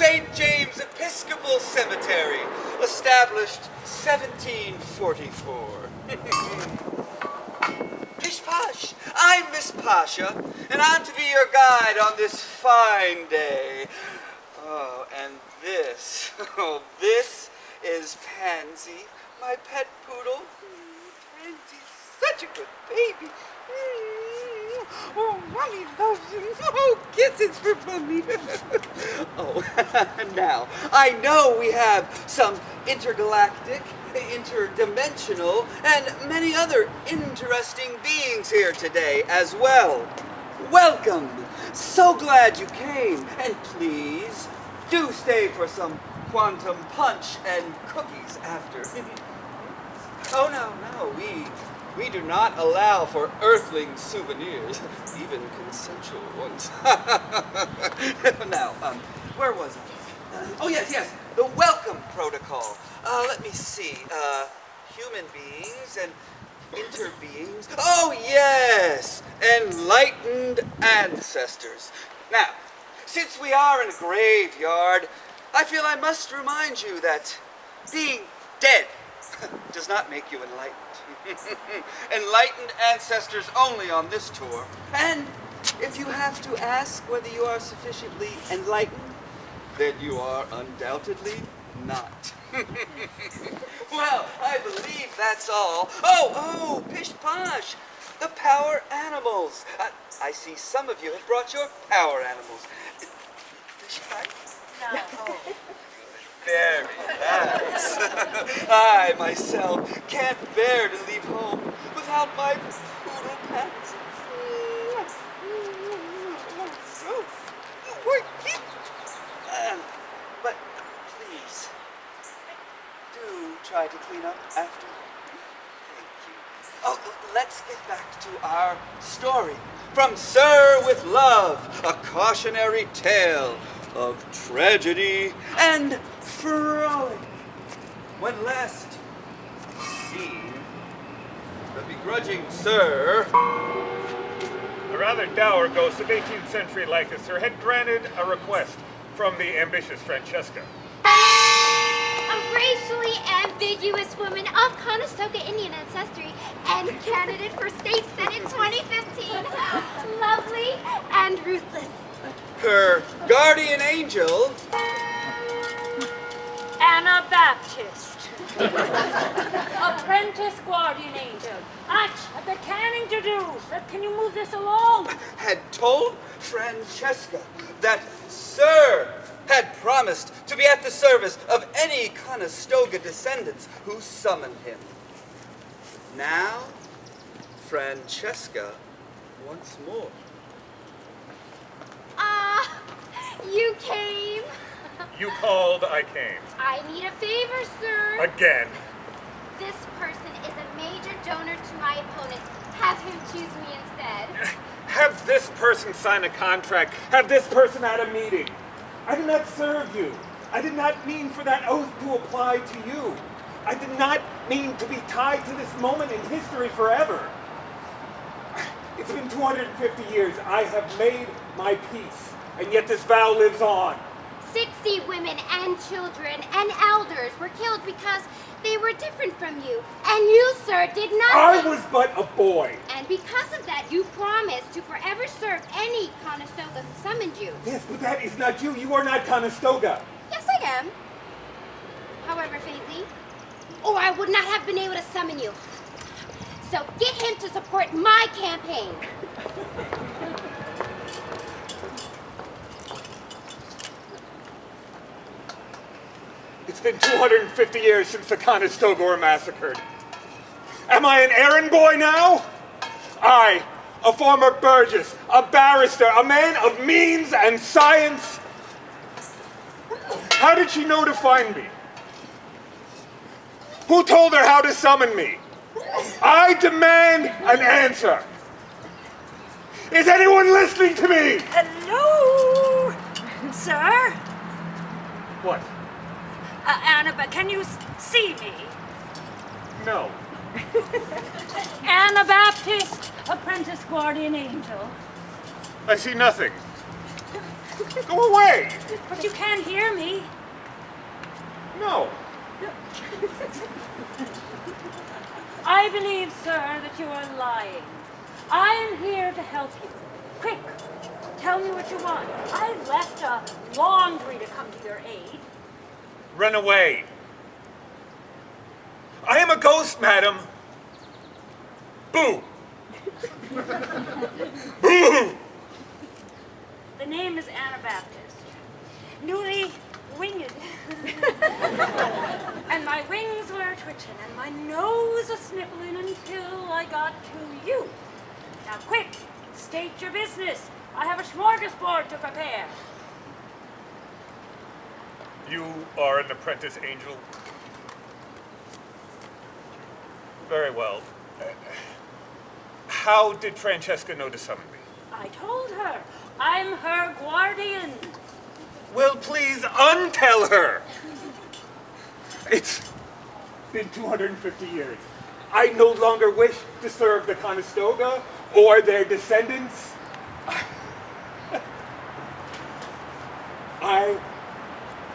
St. James Episcopal Cemetery, established 1744. Pish Posh, I'm Miss Pasha, and I'm to be your guide on this fine day. Oh, and this, is Pansy, my pet poodle. Pansy's such a good baby. Oh, Mommy loves him. Oh, kisses for Mommy. Oh, now, I know we have some intergalactic, interdimensional, and many other interesting beings here today as well. Welcome. So glad you came. And please, do stay for some quantum punch and cookies after. Oh, no, we do not allow for earthling souvenirs, even consensual ones. Now, where was I? Oh, yes, the welcome protocol. Let me see. Human beings and interbeings. Oh, yes, enlightened ancestors. Now, since we are in a graveyard, I feel I must remind you that being dead does not make you enlightened. Enlightened ancestors only on this tour. And if you have to ask whether you are sufficiently enlightened, then you are undoubtedly not. Well, I believe that's all. Oh, Pish Posh, the power animals. I see some of you have brought your power animals. Pish Posh? No. Oh. Very nice. I, myself, can't bear to leave home without my poodle Pansy. So cute. But please, do try to clean up after. Thank you. Oh, let's get back to our story. From Sir with Love, a cautionary tale of tragedy and frolic. When last seen, the begrudging Sir, a rather dour ghost of 18th century Lancaster, had granted a request from the ambitious Francesca. A racially ambiguous woman of Conestoga Indian ancestry and candidate for state senate 2015. Lovely and ruthless. her guardian angel, Anabaptist. Apprentice guardian angel. What the canning to do? Can you move this along? had told Francesca that Sir had promised to be at the service of any Conestoga descendants who summoned him. Now, Francesca once more. You came. You called, I came. I need a favor, sir. Again. This person is a major donor to my opponent. Have him choose me instead. Have this person sign a contract. Have this person at a meeting. I did not serve you. I did not mean for that oath to apply to you. I did not mean to be tied to this moment in history forever. It's been 250 years. I have made my peace, and yet this vow lives on. 60 women and children and elders were killed because they were different from you. And you, sir, did nothing. I was but a boy. And because of that, you promised to forever serve any Conestoga who summoned you. Yes, but that is not you. You are not Conestoga. Yes, I am. However faintly. Or I would not have been able to summon you. So get him to support my campaign. It's been 250 years since the Conestoga were massacred. Am I an errand boy now? I, a former burgess, a barrister, a man of means and science. How did she know to find me? Who told her how to summon me? I demand an answer. Is anyone listening to me? Hello, sir? What? Annabelle, can you see me? No. Anabaptist, apprentice guardian angel. I see nothing. Go away! But you can't hear me. No. I believe, sir, that you are lying. I am here to help you. Quick, tell me what you want. I've left a laundry to come to your aid. Run away. I am a ghost, madam. Boo! Boo! The name is Anabaptist. Newly winged. And my wings were twitching and my nose a sniffling until I got to you. Now quick, state your business. I have a smorgasbord to prepare. You are an apprentice angel? Very well. How did Francesca know to summon me? I told her. I'm her guardian. Well, please untell her. It's been 250 years. I no longer wish to serve the Conestoga or their descendants. I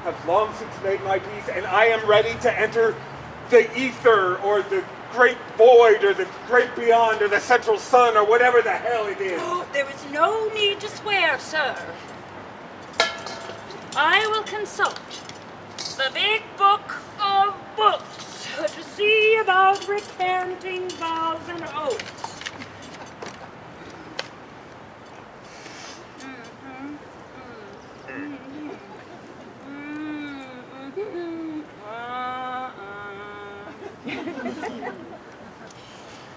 have long since made my peace, and I am ready to enter the ether or the great void or the great beyond or the central sun or whatever the hell it is. Oh, there is no need to swear, sir. I will consult the big book of books to see about recanting vows and oaths.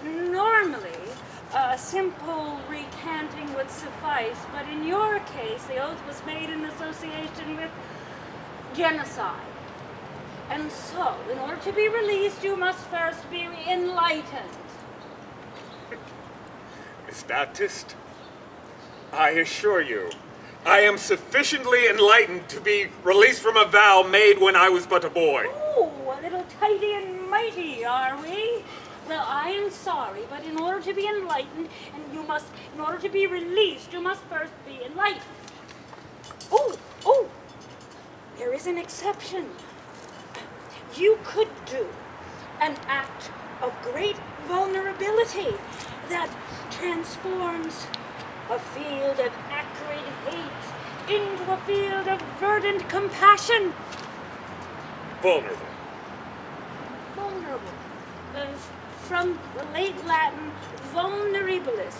Normally, a simple recanting would suffice, but in your case, the oath was made in association with genocide. And so, in order to be released, you must first be enlightened. Miss Baptist, I assure you, I am sufficiently enlightened to be released from a vow made when I was but a boy. Oh, a little tighty and mighty, are we? Well, I am sorry, but in order to be enlightened, in order to be released, you must first be enlightened. Oh, there is an exception. You could do an act of great vulnerability that transforms a field of acrid hate into a field of verdant compassion. Vulnerable. Vulnerable. From the late Latin, vulnerabilis,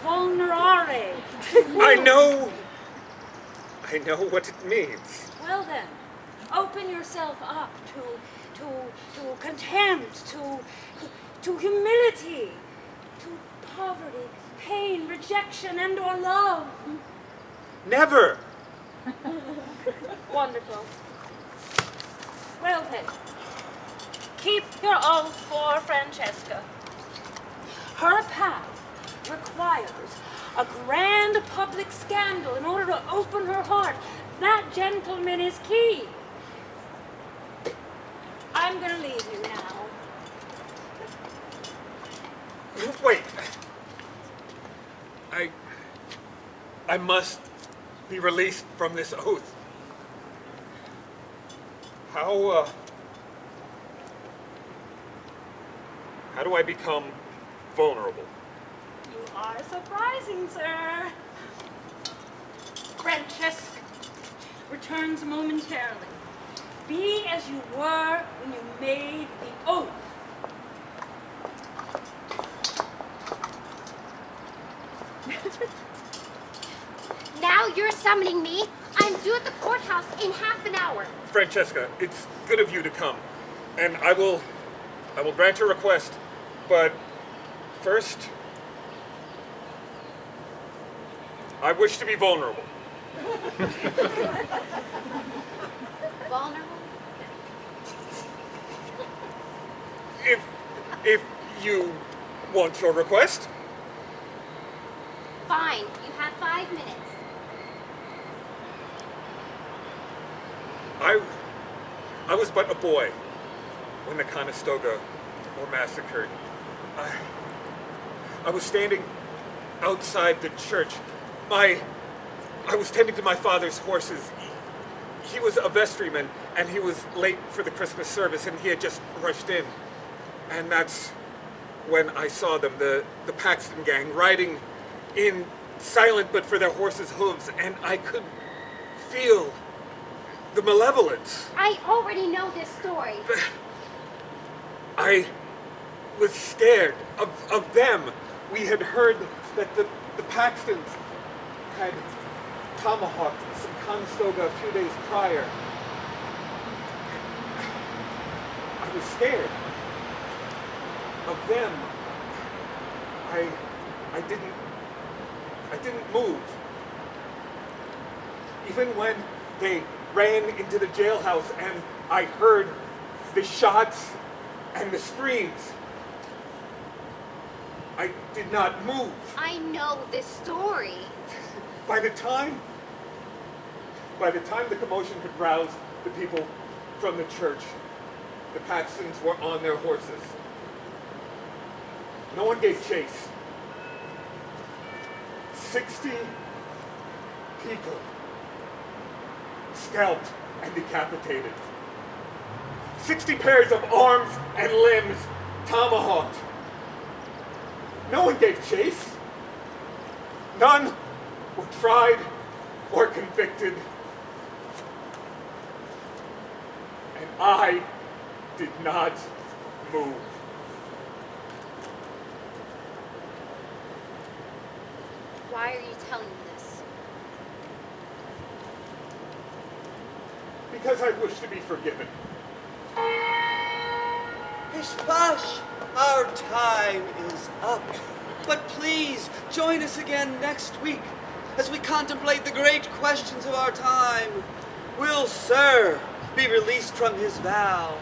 vulnerare. I know what it means. Well then, open yourself up to contempt, to humility, to poverty, pain, rejection, and or love. Never. Wonderful. Well then, keep your oath for Francesca. Her path requires a grand public scandal in order to open her heart. That gentleman is key. I'm going to leave you now. Wait. I must be released from this oath. How do I become vulnerable? You are surprising, sir. Francesca returns momentarily. Be as you were when you made the oath. Now you're summoning me. I'm due at the courthouse in half an hour. Francesca, it's good of you to come, and I will grant your request, but first, I wish to be vulnerable. Vulnerable? If you want your request. Fine. You have 5 minutes. I was but a boy when the Conestoga were massacred. I was standing outside the church. My I was tending to my father's horses. He was a vestryman, and he was late for the Christmas service, and he had just rushed in. And that's when I saw them, the Paxton gang, riding in silent but for their horses' hooves, and I could feel the malevolence. I already know this story. I was scared of them. We had heard that the Paxtons had tomahawked some Conestoga a few days prior. I was scared of them. I didn't move. Even when they ran into the jailhouse and I heard the shots and the screams, I did not move. I know this story. By the time the commotion could rouse the people from the church, the Paxtons were on their horses. No one gave chase. 60 people scalped and decapitated. 60 pairs of arms and limbs tomahawked. No one gave chase. None were tried or convicted. And I did not move. Why are you telling me this? Because I wish to be forgiven. Ishbash, our time is up. But please, join us again next week as we contemplate the great questions of our time. Will Sir be released from his vow?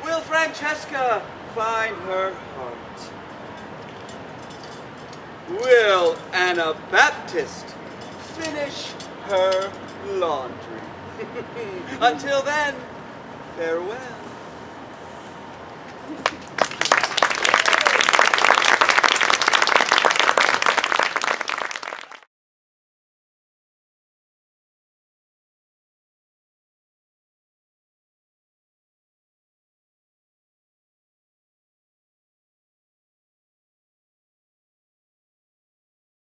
Will Francesca find her heart? Will Anabaptist finish her laundry? Until then, farewell.